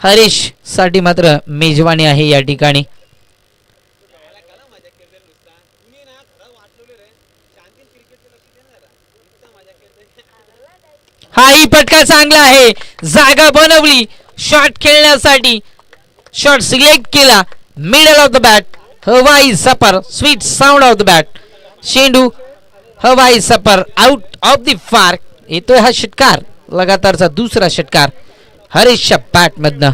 हरीश साठी मात्र मेजवानी आहे या ठिकाणी. हा ही फटका चांगला आहे. जागा बनवली शॉट खेळण्यासाठी. शॉट सिलेक्ट केला. मिडल ऑफ द बॅट हवाई सपर. Sweet sound of the bat. चेंडू हवाई सपर आउट ऑफ द पार्क. येतोय हा षटकार लगातारचा दुसरा षटकार हरीशच्या बॅट मधनं.